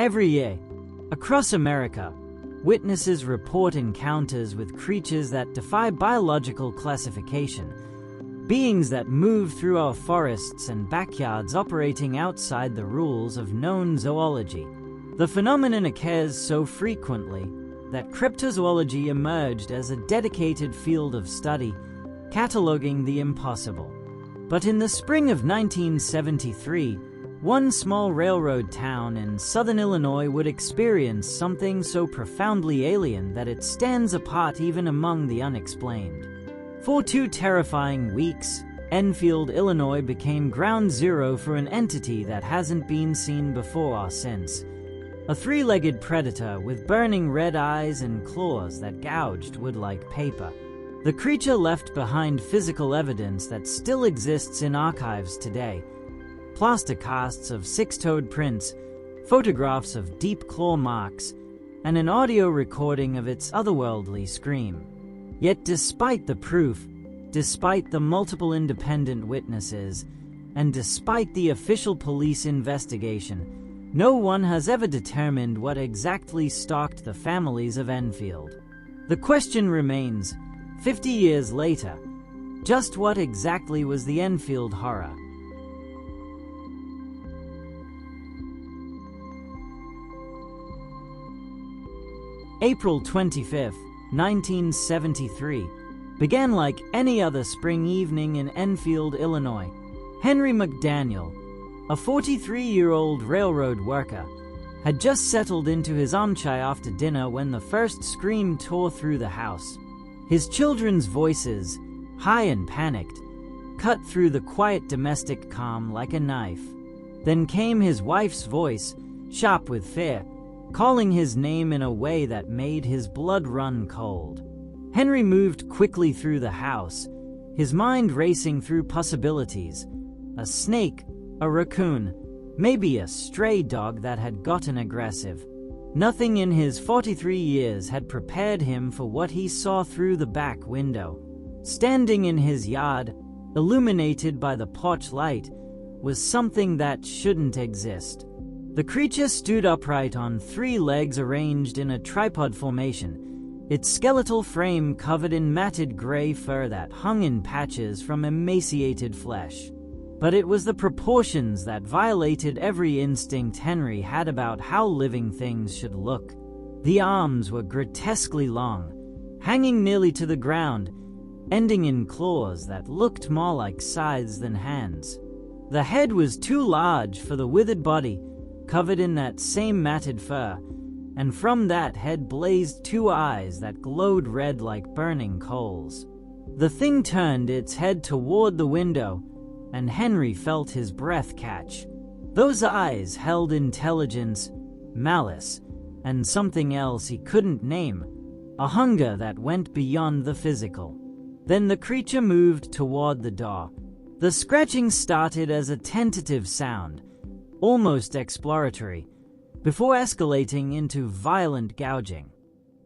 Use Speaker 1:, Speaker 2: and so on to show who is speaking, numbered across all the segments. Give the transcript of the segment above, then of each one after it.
Speaker 1: Every year, across America, witnesses report encounters with creatures that defy biological classification, beings that move through our forests and backyards operating outside the rules of known zoology. The phenomenon occurs so frequently that cryptozoology emerged as a dedicated field of study, cataloging the impossible. But in the spring of 1973, one small railroad town in southern Illinois would experience something so profoundly alien that it stands apart even among the unexplained. For 2 terrifying weeks, Enfield, Illinois became ground zero for an entity that hasn't been seen before or since. A 3-legged predator with burning red eyes and claws that gouged wood like paper. The creature left behind physical evidence that still exists in archives today. Plaster casts of 6-toed prints, photographs of deep claw marks, and an audio recording of its otherworldly scream. Yet despite the proof, despite the multiple independent witnesses, and despite the official police investigation, no one has ever determined what exactly stalked the families of Enfield. The question remains, 50 years later, just what exactly was the Enfield Horror? April 25, 1973, began like any other spring evening in Enfield, Illinois. Henry McDaniel, a 43-year-old railroad worker, had just settled into his armchair after dinner when the first scream tore through the house. His children's voices, high and panicked, cut through the quiet domestic calm like a knife. Then came his wife's voice, sharp with fear, calling his name in a way that made his blood run cold. Henry moved quickly through the house, his mind racing through possibilities. A snake, a raccoon, maybe a stray dog that had gotten aggressive. Nothing in his 43 years had prepared him for what he saw through the back window. Standing in his yard, illuminated by the porch light, was something that shouldn't exist. The creature stood upright on 3 legs arranged in a tripod formation, its skeletal frame covered in matted gray fur that hung in patches from emaciated flesh. But it was the proportions that violated every instinct Henry had about how living things should look. The arms were grotesquely long, hanging nearly to the ground, ending in claws that looked more like scythes than hands. The head was too large for the withered body, covered in that same matted fur, and from that head blazed 2 eyes that glowed red like burning coals. The thing turned its head toward the window, and Henry felt his breath catch. Those eyes held intelligence, malice, and something else he couldn't name, a hunger that went beyond the physical. Then the creature moved toward the door. The scratching started as a tentative sound, almost exploratory, before escalating into violent gouging.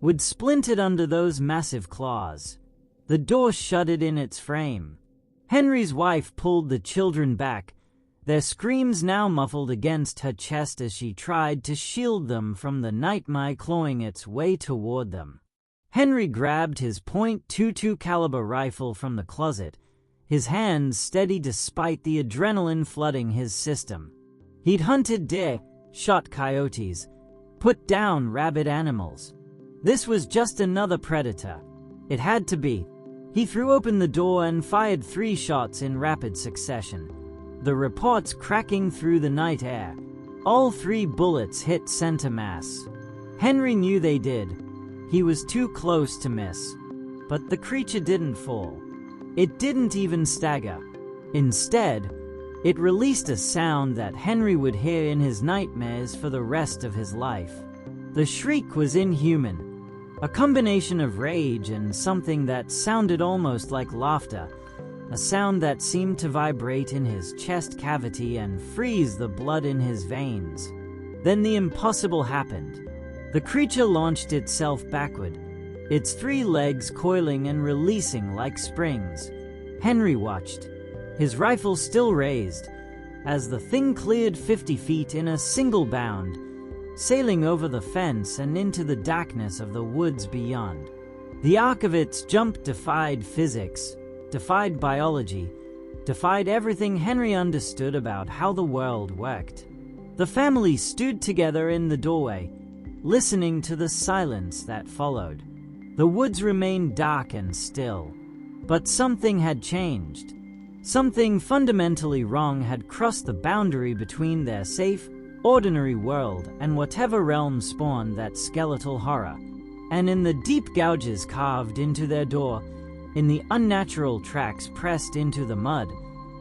Speaker 1: Wood splintered under those massive claws. The door shuddered in its frame. Henry's wife pulled the children back, their screams now muffled against her chest as she tried to shield them from the nightmare clawing its way toward them. Henry grabbed his .22 caliber rifle from the closet, his hands steady despite the adrenaline flooding his system. He'd hunted deer, shot coyotes, put down rabid animals. This was just another predator. It had to be. He threw open the door and fired 3 shots in rapid succession, the reports cracking through the night air. All 3 bullets hit center mass. Henry knew they did. He was too close to miss. But the creature didn't fall. It didn't even stagger. Instead, it released a sound that Henry would hear in his nightmares for the rest of his life. The shriek was inhuman. A combination of rage and something that sounded almost like laughter, a sound that seemed to vibrate in his chest cavity and freeze the blood in his veins. Then the impossible happened. The creature launched itself backward, its 3 legs coiling and releasing like springs. Henry watched, his rifle still raised, as the thing cleared 50 feet in a single bound, sailing over the fence and into the darkness of the woods beyond. The arc of its jump defied physics, defied biology, defied everything Henry understood about how the world worked. The family stood together in the doorway, listening to the silence that followed. The woods remained dark and still, but something had changed. Something fundamentally wrong had crossed the boundary between their safe, ordinary world and whatever realm spawned that skeletal horror. And in the deep gouges carved into their door, in the unnatural tracks pressed into the mud,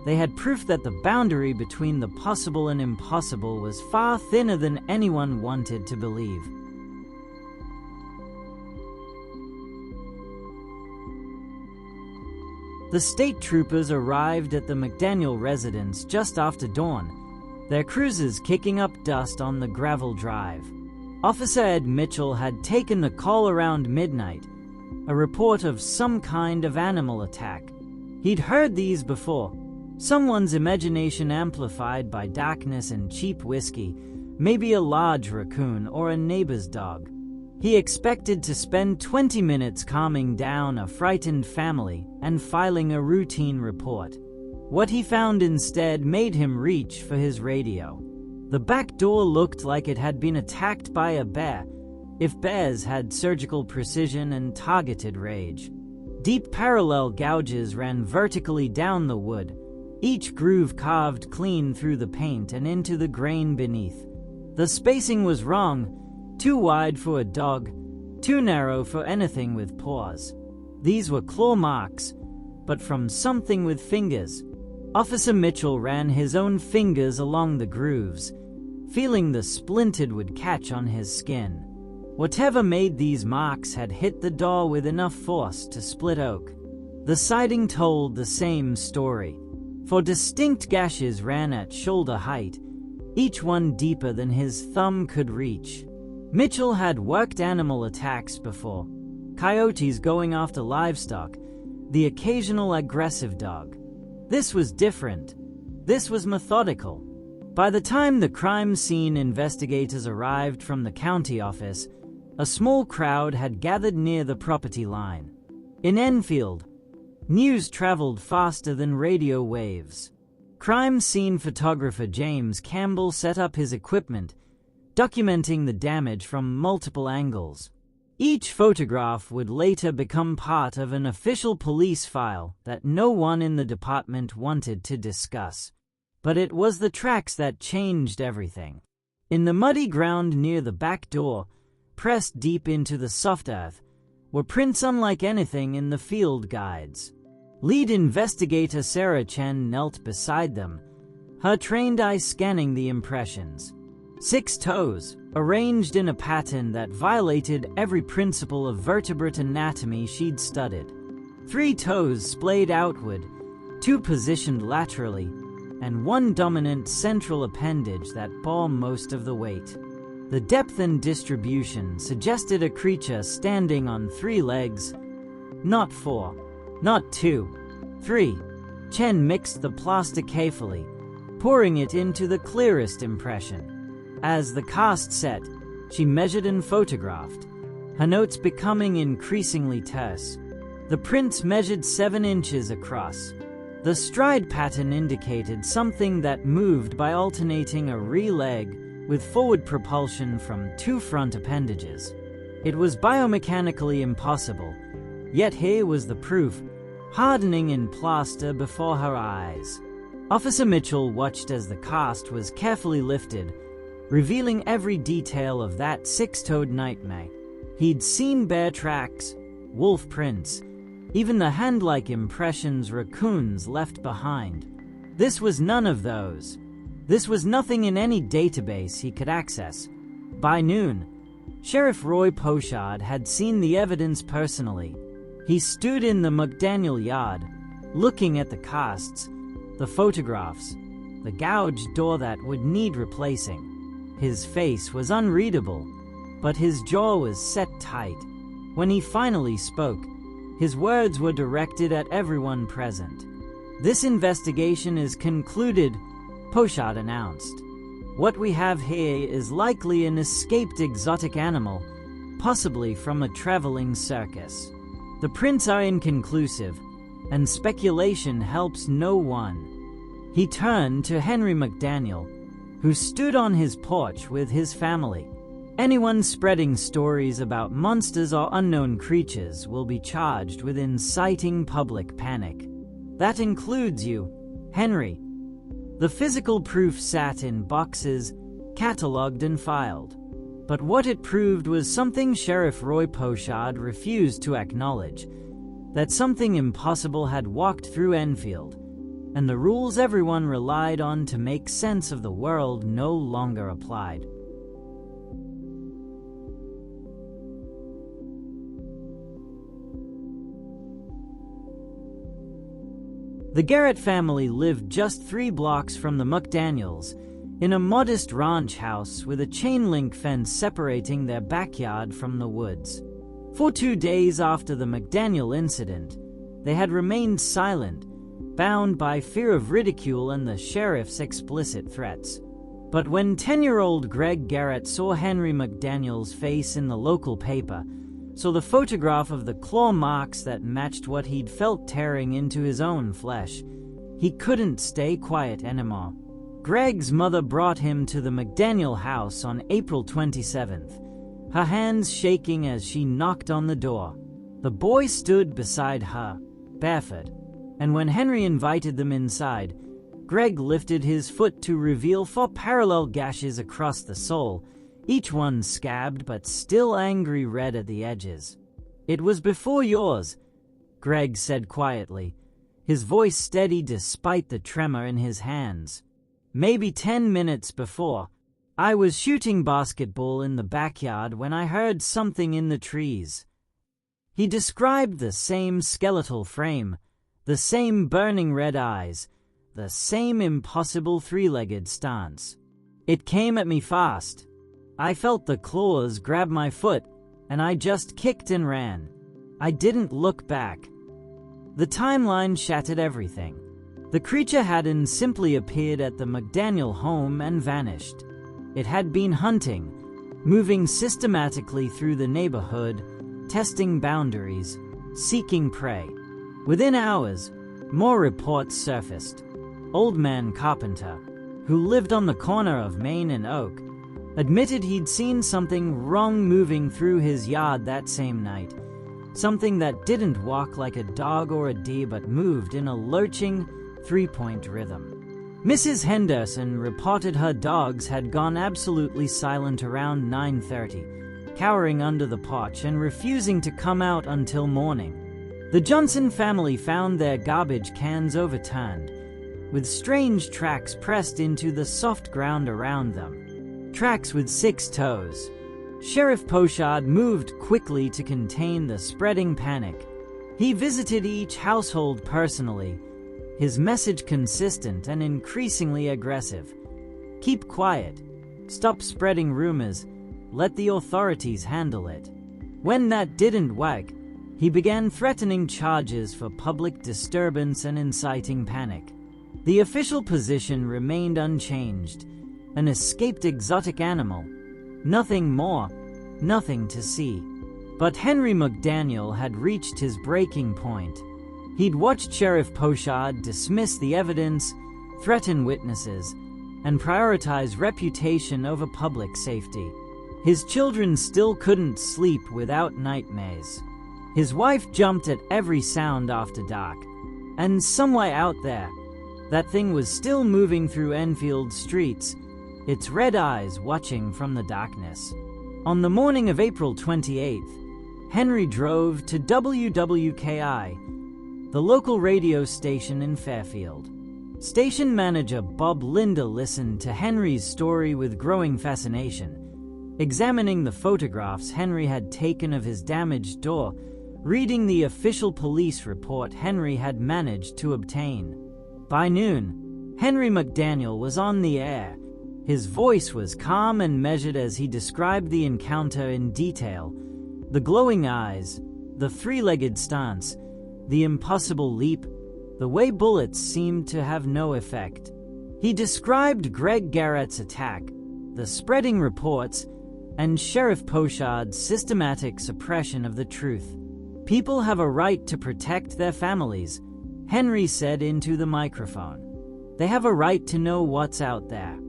Speaker 1: they had proof that the boundary between the possible and impossible was far thinner than anyone wanted to believe. The state troopers arrived at the McDaniel residence just after dawn, their cruisers kicking up dust on the gravel drive. Officer Ed Mitchell had taken the call around midnight, a report of some kind of animal attack. He'd heard these before, someone's imagination amplified by darkness and cheap whiskey, maybe a large raccoon or a neighbor's dog. He expected to spend 20 minutes calming down a frightened family and filing a routine report. What he found instead made him reach for his radio. The back door looked like it had been attacked by a bear, if bears had surgical precision and targeted rage. Deep parallel gouges ran vertically down the wood, each groove carved clean through the paint and into the grain beneath. The spacing was wrong, too wide for a dog, too narrow for anything with paws. These were claw marks, but from something with fingers. Officer Mitchell ran his own fingers along the grooves, feeling the splintered would catch on his skin. Whatever made these marks had hit the door with enough force to split oak. The sighting told the same story. For distinct gashes ran at shoulder height, each one deeper than his thumb could reach. Mitchell had worked animal attacks before, coyotes going after livestock, the occasional aggressive dog. This was different. This was methodical. By the time the crime scene investigators arrived from the county office, a small crowd had gathered near the property line. In Enfield, news traveled faster than radio waves. Crime scene photographer James Campbell set up his equipment, documenting the damage from multiple angles. Each photograph would later become part of an official police file that no one in the department wanted to discuss. But it was the tracks that changed everything. In the muddy ground near the back door, pressed deep into the soft earth, were prints unlike anything in the field guides. Lead investigator Sarah Chen knelt beside them, her trained eye scanning the impressions. 6 toes, arranged in a pattern that violated every principle of vertebrate anatomy she'd studied. 3 toes splayed outward, 2 positioned laterally, and 1 dominant central appendage that bore most of the weight. The depth and distribution suggested a creature standing on 3 legs, not 4, not 2, 3. Chen mixed the plaster carefully, pouring it into the clearest impression. As the cast set, she measured and photographed, her notes becoming increasingly terse. The prints measured 7 inches across. The stride pattern indicated something that moved by alternating a rear leg with forward propulsion from 2 front appendages. It was biomechanically impossible, yet here was the proof, hardening in plaster before her eyes. Officer Mitchell watched as the cast was carefully lifted, revealing every detail of that 6-toed nightmare. He'd seen bear tracks, wolf prints, even the hand-like impressions raccoons left behind. This was none of those. This was nothing in any database he could access. By noon, Sheriff Roy Pochard had seen the evidence personally. He stood in the McDaniel yard, looking at the casts, the photographs, the gouged door that would need replacing. His face was unreadable, but his jaw was set tight. When he finally spoke, his words were directed at everyone present. "This investigation is concluded," Pochard announced. What we have here is likely an escaped exotic animal, possibly from a traveling circus. The prints are inconclusive, and speculation helps no one. He turned to Henry McDaniel, who stood on his porch with his family. Anyone spreading stories about monsters or unknown creatures will be charged with inciting public panic. That includes you, Henry. The physical proof sat in boxes, catalogued and filed. But what it proved was something Sheriff Roy Pochard refused to acknowledge, that something impossible had walked through Enfield, and the rules everyone relied on to make sense of the world no longer applied. The Garrett family lived just 3 blocks from the McDaniels, in a modest ranch house with a chain-link fence separating their backyard from the woods. For 2 days after the McDaniel incident, they had remained silent, bound by fear of ridicule and the sheriff's explicit threats. But when 10-year-old Greg Garrett saw Henry McDaniel's face in the local paper, saw the photograph of the claw marks that matched what he'd felt tearing into his own flesh, he couldn't stay quiet anymore. Greg's mother brought him to the McDaniel house on April 27th, her hands shaking as she knocked on the door. The boy stood beside her, barefoot, and when Henry invited them inside, Greg lifted his foot to reveal 4 parallel gashes across the sole, each one scabbed but still angry red at the edges. "It was before yours," Greg said quietly, his voice steady despite the tremor in his hands. "Maybe 10 minutes before. I was shooting basketball in the backyard when I heard something in the trees." He described the same skeletal frame, the same burning red eyes, the same impossible 3-legged stance. "It came at me fast. I felt the claws grab my foot, and I just kicked and ran. I didn't look back." The timeline shattered everything. The creature hadn't simply appeared at the McDaniel home and vanished. It had been hunting, moving systematically through the neighborhood, testing boundaries, seeking prey. Within hours, more reports surfaced. Old Man Carpenter, who lived on the corner of Main and Oak, admitted he'd seen something wrong moving through his yard that same night. Something that didn't walk like a dog or a deer but moved in a lurching, 3-point rhythm. Mrs. Henderson reported her dogs had gone absolutely silent around 9:30, cowering under the porch and refusing to come out until morning. The Johnson family found their garbage cans overturned, with strange tracks pressed into the soft ground around them. Tracks with 6 toes. Sheriff Pochard moved quickly to contain the spreading panic. He visited each household personally, his message consistent and increasingly aggressive. "Keep quiet. Stop spreading rumors. Let the authorities handle it." When that didn't work, he began threatening charges for public disturbance and inciting panic. The official position remained unchanged. An escaped exotic animal. Nothing more, nothing to see. But Henry McDaniel had reached his breaking point. He'd watched Sheriff Pochard dismiss the evidence, threaten witnesses, and prioritize reputation over public safety. His children still couldn't sleep without nightmares. His wife jumped at every sound after dark. And somewhere out there, that thing was still moving through Enfield streets, its red eyes watching from the darkness. On the morning of April 28th, Henry drove to WWKI, the local radio station in Fairfield. Station manager Bob Linder listened to Henry's story with growing fascination, examining the photographs Henry had taken of his damaged door, reading the official police report Henry had managed to obtain. By noon, Henry McDaniel was on the air. His voice was calm and measured as he described the encounter in detail. The glowing eyes, the 3-legged stance, the impossible leap, the way bullets seemed to have no effect. He described Greg Garrett's attack, the spreading reports, and Sheriff Pochard's systematic suppression of the truth. "People have a right to protect their families," Henry said into the microphone. "They have a right to know what's out there."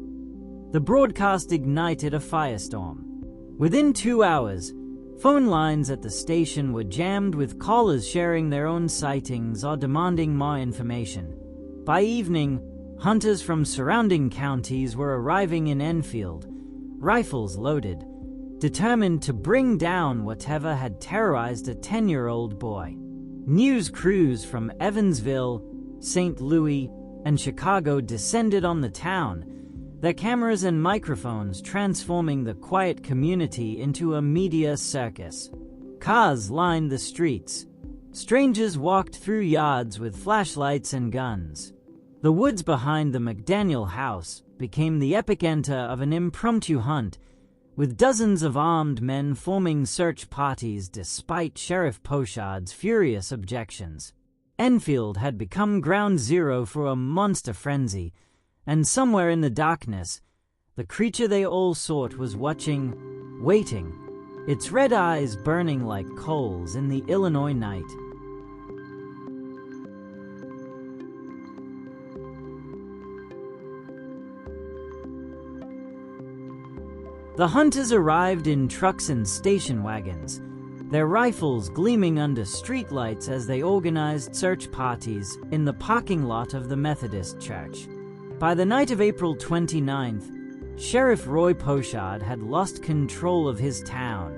Speaker 1: The broadcast ignited a firestorm. Within 2 hours, phone lines at the station were jammed with callers sharing their own sightings or demanding more information. By evening, hunters from surrounding counties were arriving in Enfield, rifles loaded, determined to bring down whatever had terrorized a 10-year-old boy. News crews from Evansville, St. Louis, and Chicago descended on the town, their cameras and microphones transforming the quiet community into a media circus. Cars lined the streets. Strangers walked through yards with flashlights and guns. The woods behind the McDaniel house became the epicenter of an impromptu hunt, with dozens of armed men forming search parties despite Sheriff Pochard's furious objections. Enfield had become ground zero for a monster frenzy, and somewhere in the darkness, the creature they all sought was watching, waiting, its red eyes burning like coals in the Illinois night. The hunters arrived in trucks and station wagons, their rifles gleaming under streetlights as they organized search parties in the parking lot of the Methodist Church. By the night of April 29th, Sheriff Roy Pochard had lost control of his town.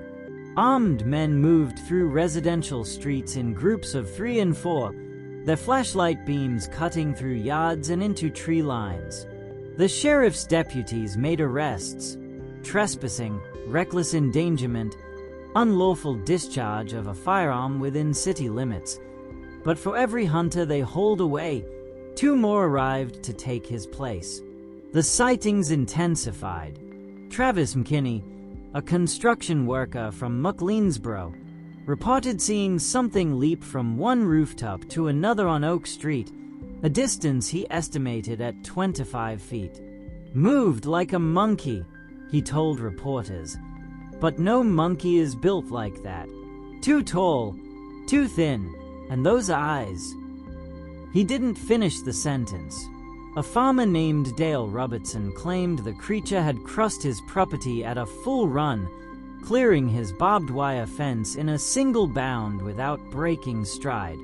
Speaker 1: Armed men moved through residential streets in groups of 3 and 4, their flashlight beams cutting through yards and into tree lines. The sheriff's deputies made arrests: trespassing, reckless endangerment, unlawful discharge of a firearm within city limits. But for every hunter they hauled away, 2 more arrived to take his place. The sightings intensified. Travis McKinney, a construction worker from McLeansboro, reported seeing something leap from one rooftop to another on Oak Street, a distance he estimated at 25 feet. "Moved like a monkey," he told reporters. "But no monkey is built like that. Too tall, too thin, and those eyes." He didn't finish the sentence. A farmer named Dale Robertson claimed the creature had crossed his property at a full run, clearing his barbed wire fence in a single bound without breaking stride.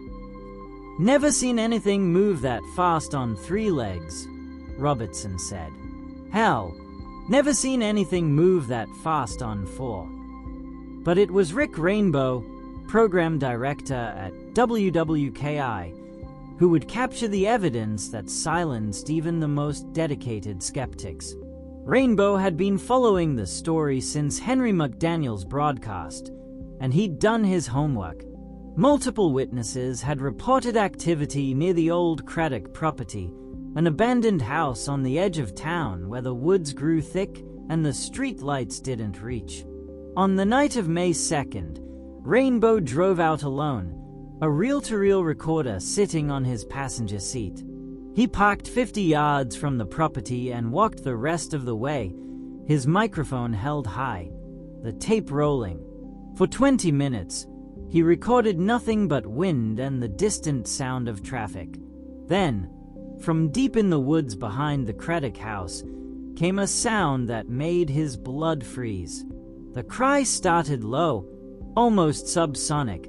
Speaker 1: "Never seen anything move that fast on 3 legs," Robertson said. "Hell, never seen anything move that fast on 4. But it was Rick Rainbow, program director at WWKI, who would capture the evidence that silenced even the most dedicated skeptics. Rainbow had been following the story since Henry McDaniel's broadcast, and he'd done his homework. Multiple witnesses had reported activity near the old Craddock property, an abandoned house on the edge of town where the woods grew thick and the street lights didn't reach. On the night of May 2nd, Rainbow drove out alone, a reel-to-reel recorder sitting on his passenger seat. He parked 50 yards from the property and walked the rest of the way, his microphone held high, the tape rolling. For 20 minutes, he recorded nothing but wind and the distant sound of traffic. Then, from deep in the woods behind the Craddock house, came a sound that made his blood freeze. The cry started low, almost subsonic,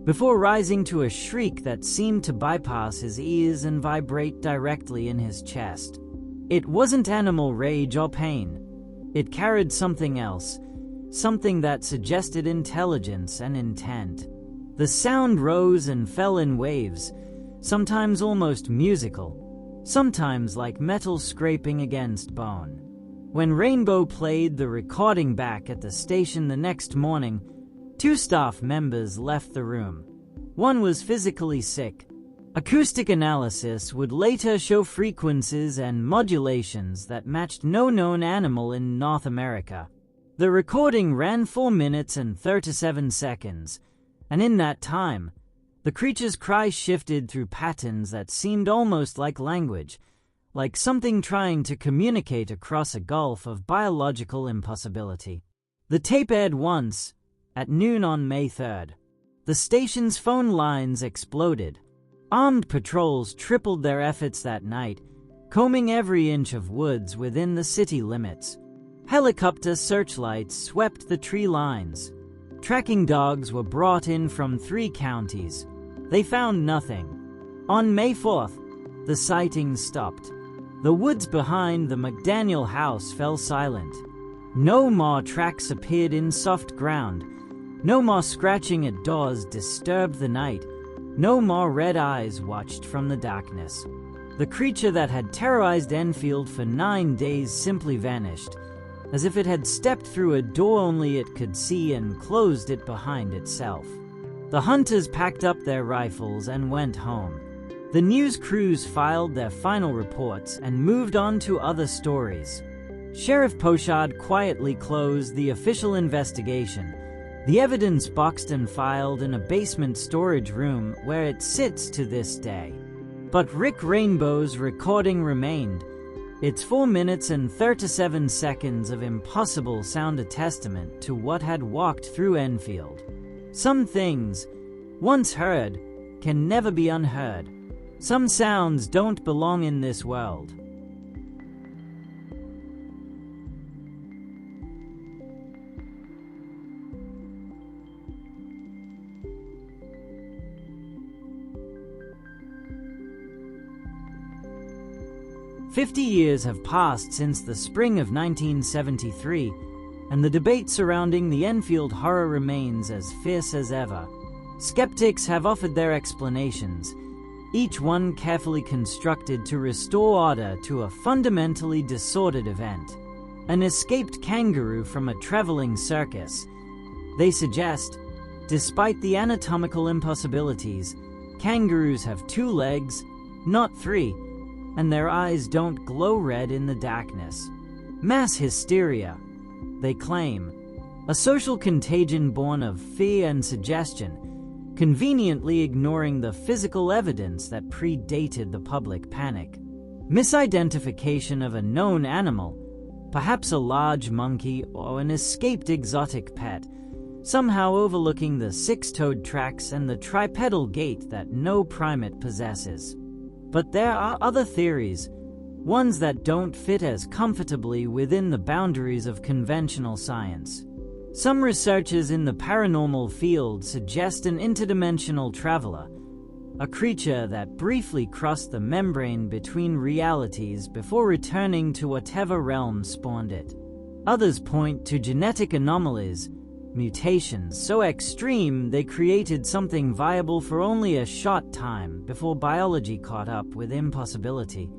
Speaker 1: before rising to a shriek that seemed to bypass his ears and vibrate directly in his chest. It wasn't animal rage or pain. It carried something else, something that suggested intelligence and intent. The sound rose and fell in waves, sometimes almost musical, sometimes like metal scraping against bone. When Rainbow played the recording back at the station the next morning, 2 staff members left the room. One was physically sick. Acoustic analysis would later show frequencies and modulations that matched no known animal in North America. The recording ran 4 minutes and 37 seconds, and in that time, the creature's cry shifted through patterns that seemed almost like language, like something trying to communicate across a gulf of biological impossibility. The tape aired once, at noon on May 3rd. The station's phone lines exploded. Armed patrols tripled their efforts that night, combing every inch of woods within the city limits. Helicopter searchlights swept the tree lines. Tracking dogs were brought in from 3 counties. They found nothing. On May 4th, the sightings stopped. The woods behind the McDaniel house fell silent. No more tracks appeared in soft ground. No more scratching at doors disturbed the night. No more red eyes watched from the darkness. The creature that had terrorized Enfield for 9 days simply vanished, as if it had stepped through a door only it could see and closed it behind itself. The hunters packed up their rifles and went home. The news crews filed their final reports and moved on to other stories. Sheriff Pochard quietly closed the official investigation. The evidence boxed and filed in a basement storage room where it sits to this day. But Rick Rainbow's recording remained. Its 4 minutes and 37 seconds of impossible sound a testament to what had walked through Enfield. Some things, once heard, can never be unheard. Some sounds don't belong in this world. "50 years have passed since the spring of 1973, and the debate surrounding the Enfield Horror remains as fierce as ever. Skeptics have offered their explanations, each one carefully constructed to restore order to a fundamentally disordered event. An escaped kangaroo from a traveling circus. They suggest, despite the anatomical impossibilities, kangaroos have 2 legs, not 3, and their eyes don't glow red in the darkness. Mass hysteria, they claim, a social contagion born of fear and suggestion, conveniently ignoring the physical evidence that predated the public panic. Misidentification of a known animal, perhaps a large monkey or an escaped exotic pet, somehow overlooking the 6-toed tracks and the tripedal gait that no primate possesses. But there are other theories, ones that don't fit as comfortably within the boundaries of conventional science. Some researchers in the paranormal field suggest an interdimensional traveler, a creature that briefly crossed the membrane between realities before returning to whatever realm spawned it. Others point to genetic anomalies, mutations so extreme they created something viable for only a short time before biology caught up with impossibility.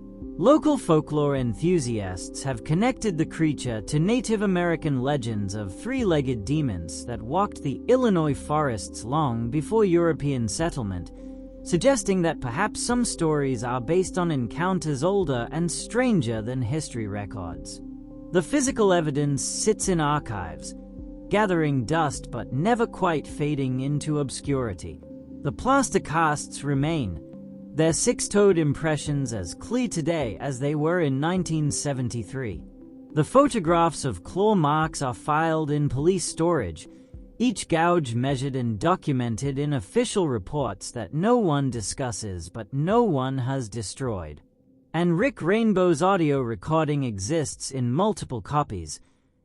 Speaker 1: Local folklore enthusiasts have connected the creature to Native American legends of 3-legged demons that walked the Illinois forests long before European settlement, suggesting that perhaps some stories are based on encounters older and stranger than history records. The physical evidence sits in archives, gathering dust but never quite fading into obscurity. The plaster casts remain, their 6-toed impressions as clear today as they were in 1973. The photographs of claw marks are filed in police storage, each gouge measured and documented in official reports that no one discusses but no one has destroyed. And Rick Rainbow's audio recording exists in multiple copies,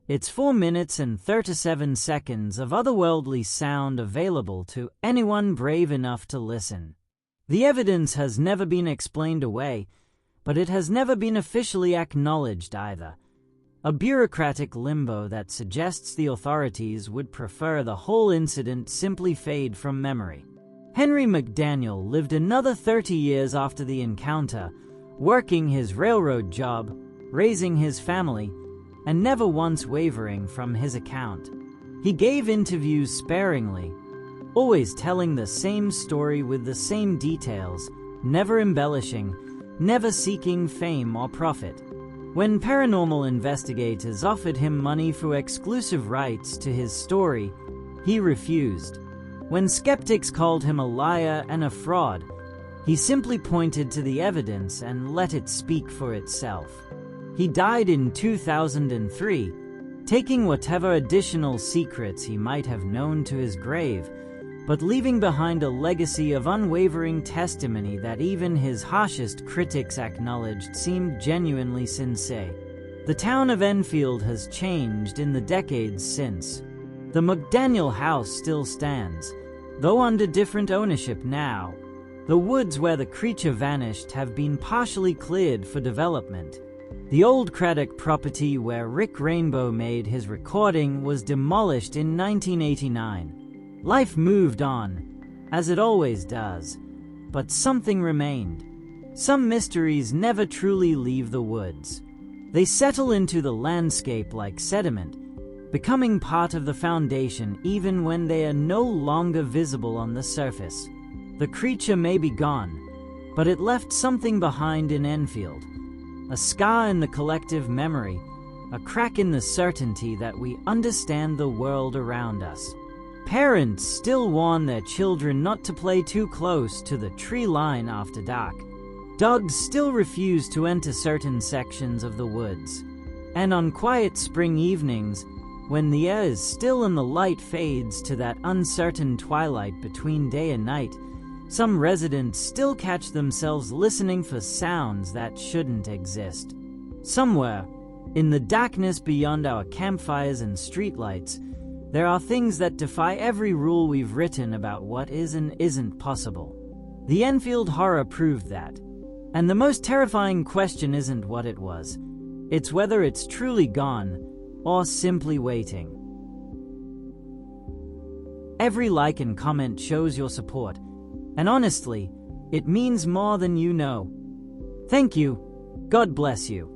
Speaker 1: its 4 minutes and 37 seconds of otherworldly sound available to anyone brave enough to listen. The evidence has never been explained away, but it has never been officially acknowledged either. A bureaucratic limbo that suggests the authorities would prefer the whole incident simply fade from memory. Henry McDaniel lived another 30 years after the encounter, working his railroad job, raising his family, and never once wavering from his account. He gave interviews sparingly, always telling the same story with the same details, never embellishing, never seeking fame or profit. When paranormal investigators offered him money for exclusive rights to his story, he refused. When skeptics called him a liar and a fraud, He simply pointed to the evidence and let it speak for itself. He died in 2003, taking whatever additional secrets he might have known to his grave, but leaving behind a legacy of unwavering testimony that even his harshest critics acknowledged seemed genuinely sincere. The town of Enfield has changed in the decades since. The McDaniel house still stands, though under different ownership now. The woods where the creature vanished have been partially cleared for development. The old Craddock property where Rick Rainbow made his recording was demolished in 1989. Life moved on, as it always does, but something remained. Some mysteries never truly leave the woods. They settle into the landscape like sediment, becoming part of the foundation even when they are no longer visible on the surface. The creature may be gone, but it left something behind in Enfield. A scar in the collective memory, a crack in the certainty that we understand the world around us. Parents still warn their children not to play too close to the tree line after dark. Dogs still refuse to enter certain sections of the woods. And on quiet spring evenings, when the air is still and the light fades to that uncertain twilight between day and night, some residents still catch themselves listening for sounds that shouldn't exist. Somewhere, in the darkness beyond our campfires and streetlights, there are things that defy every rule we've written about what is and isn't possible. The Enfield Horror proved that. And the most terrifying question isn't what it was. It's whether it's truly gone, or simply waiting. Every like and comment shows your support. And honestly, it means more than you know. Thank you. God bless you.